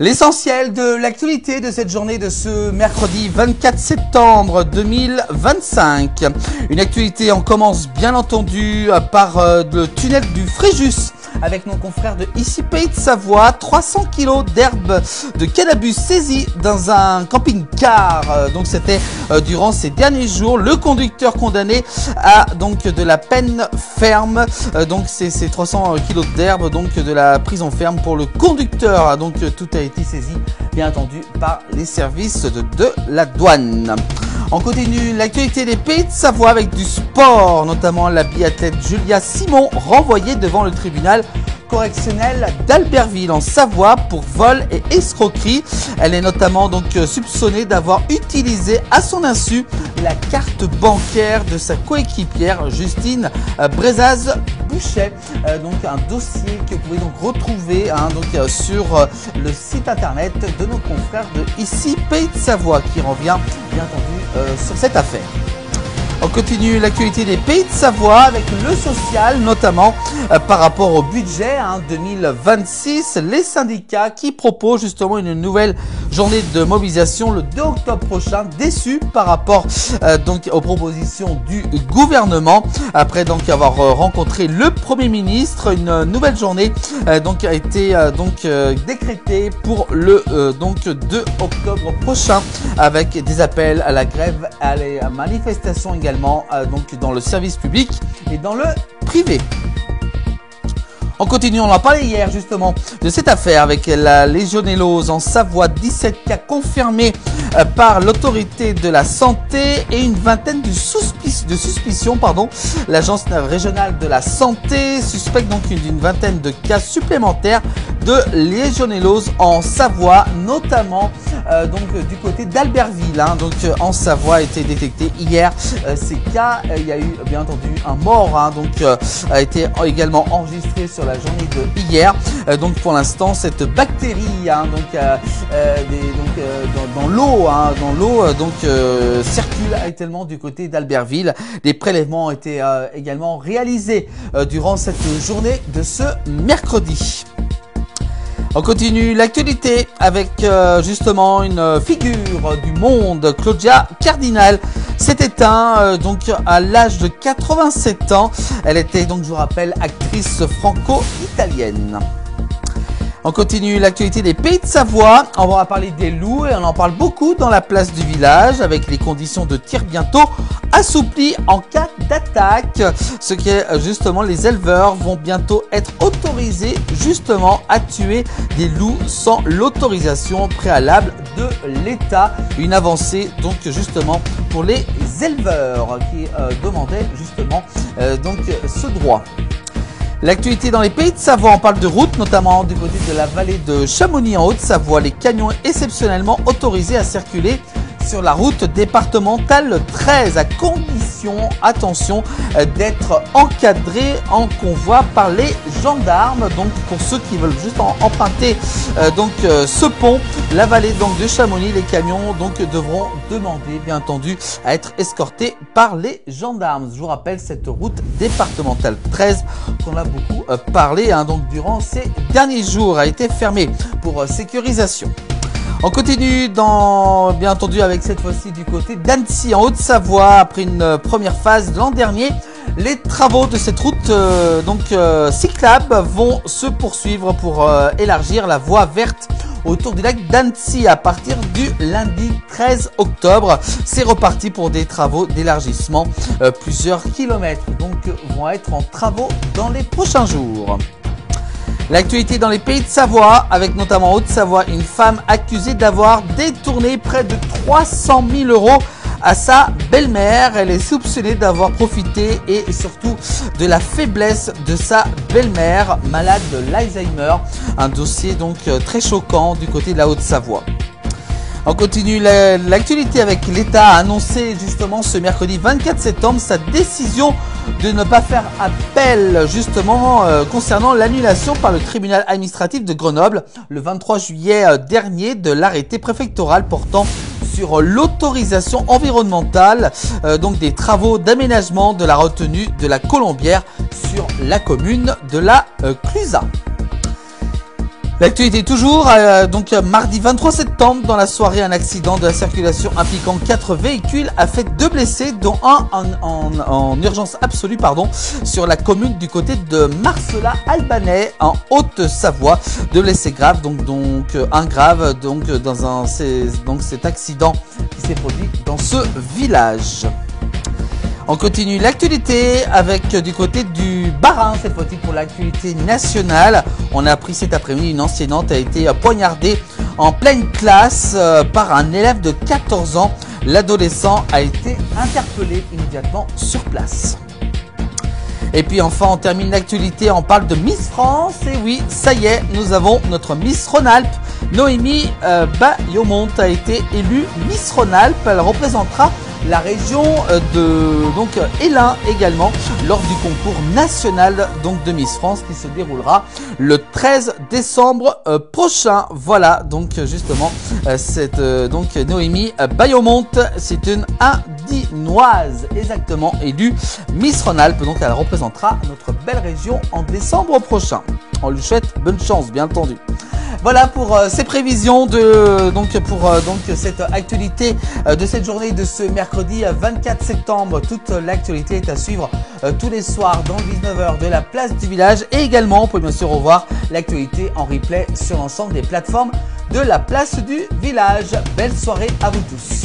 L'essentiel de l'actualité de cette journée de ce mercredi 24 septembre 2025. Une actualité, on commence bien entendu par le tunnel du Fréjus avec nos confrères de ici Pays de Savoie. 300 kg d'herbe de cannabis saisis dans un camping-car. Donc c'était durant ces derniers jours. Le conducteur condamné a donc de la peine ferme. Donc c'est ces 300 kg d'herbe, donc de la prison ferme pour le conducteur. Donc tout a été saisi bien entendu par les services de la douane. On continue l'actualité des Pays de Savoie avec du sport, notamment la biathlète Julia Simon renvoyée devant le tribunal correctionnel d'Albertville en Savoie pour vol et escroquerie. Elle est notamment donc soupçonnée d'avoir utilisé à son insu la carte bancaire de sa coéquipière Justine Brezaz-Bouchet. Donc un dossier que vous pouvez donc retrouver sur le site internet de nos confrères de ici Pays de Savoie qui revient bien entendu sur cette affaire. On continue l'actualité des Pays de Savoie avec le social, notamment par rapport au budget 2026. Les syndicats qui proposent justement une nouvelle journée de mobilisation le 2 octobre prochain, déçus par rapport donc aux propositions du gouvernement. Après donc avoir rencontré le Premier ministre, une nouvelle journée donc a été décrétée pour le 2 octobre prochain avec des appels à la grève, à la manifestation également. Donc dans le service public et dans le privé. On continue, on en parlait hier justement de cette affaire avec la légionellose en Savoie, 17 cas confirmés par l'autorité de la santé et une vingtaine de suspicions. L'agence régionale de la santé suspecte donc d'une vingtaine de cas supplémentaires de légionellose en Savoie, notamment du côté d'Albertville. En Savoie a été détecté hier ces cas. Il y a eu bien entendu un mort a été également enregistré sur la journée de hier. Donc pour l'instant cette bactérie dans l'eau circule actuellement du côté d'Albertville. Des prélèvements ont été également réalisés durant cette journée de ce mercredi. On continue l'actualité avec justement une figure du monde, Claudia Cardinal s'est éteinte à l'âge de 87 ans. Elle était donc, je vous rappelle, actrice franco-italienne. On continue l'actualité des Pays de Savoie. On va parler des loups et on en parle beaucoup dans la place du village avec les conditions de tir bientôt assouplies en cas d'attaque. Ce qui est justement les éleveurs vont bientôt être autorisés justement à tuer des loups sans l'autorisation préalable de l'État. Une avancée donc justement pour les éleveurs qui demandaient justement ce droit. L'actualité dans les Pays de Savoie, on parle de route, notamment du côté de la vallée de Chamonix en Haute-Savoie. Les camions exceptionnellement autorisés à circuler sur la route départementale 13 à condition, attention, d'être encadrés en convoi par les gendarmes. Donc pour ceux qui veulent juste emprunter ce pont, la vallée de Chamonix, les camions devront demander bien entendu à être escortés par les gendarmes. Je vous rappelle cette route départementale 13 qu'on a beaucoup parlé durant ces derniers jours a été fermée pour sécurisation. On continue bien entendu avec cette fois-ci du côté d'Annecy en Haute-Savoie. Après une première phase de l'an dernier, les travaux de cette route cyclable vont se poursuivre pour élargir la voie verte autour du lac d'Annecy à partir du lundi 13 octobre. C'est reparti pour des travaux d'élargissement. Plusieurs kilomètres vont être en travaux dans les prochains jours. L'actualité dans les Pays de Savoie, avec notamment Haute-Savoie, une femme accusée d'avoir détourné près de 300 000 € à sa belle-mère. Elle est soupçonnée d'avoir profité et surtout de la faiblesse de sa belle-mère, malade de l'Alzheimer. Un dossier très choquant du côté de la Haute-Savoie. On continue l'actualité avec l'État a annoncé justement ce mercredi 24 septembre sa décision de ne pas faire appel justement concernant l'annulation par le tribunal administratif de Grenoble le 23 juillet dernier de l'arrêté préfectoral portant sur l'autorisation environnementale des travaux d'aménagement de la retenue de la Colombière sur la commune de la Clusaz. L'actualité toujours, donc mardi 23 septembre, dans la soirée, un accident de la circulation impliquant 4 véhicules a fait 2 blessés, dont un en urgence absolue, sur la commune du côté de Marcella-Albanais, en Haute-Savoie. 2 blessés graves, donc un grave, dans cet accident qui s'est produit dans ce village. On continue l'actualité avec du côté du Bas-Rhin, cette fois-ci pour l'actualité nationale. On a appris cet après-midi une enseignante a été poignardée en pleine classe par un élève de 14 ans. L'adolescent a été interpellé immédiatement sur place. Et puis enfin, on termine l'actualité, on parle de Miss France. Et oui, ça y est, nous avons notre Miss Rhône-Alpes. Noémie Bayomont a été élue Miss Rhône-Alpes. Elle représentera la région de Élin également lors du concours national de Miss France qui se déroulera le 13 décembre prochain. Voilà, donc justement cette Noémie Bayomont, c'est une Indinoise exactement élue Miss Rhône-Alpes, donc elle représentera notre belle région en décembre prochain. On lui souhaite bonne chance, bien entendu. Voilà pour ces prévisions pour cette actualité de cette journée de ce mercredi 24 septembre. Toute l'actualité est à suivre tous les soirs dans 19h de la place du village. Et également, on peut bien sûr revoir l'actualité en replay sur l'ensemble des plateformes de la place du village. Belle soirée à vous tous.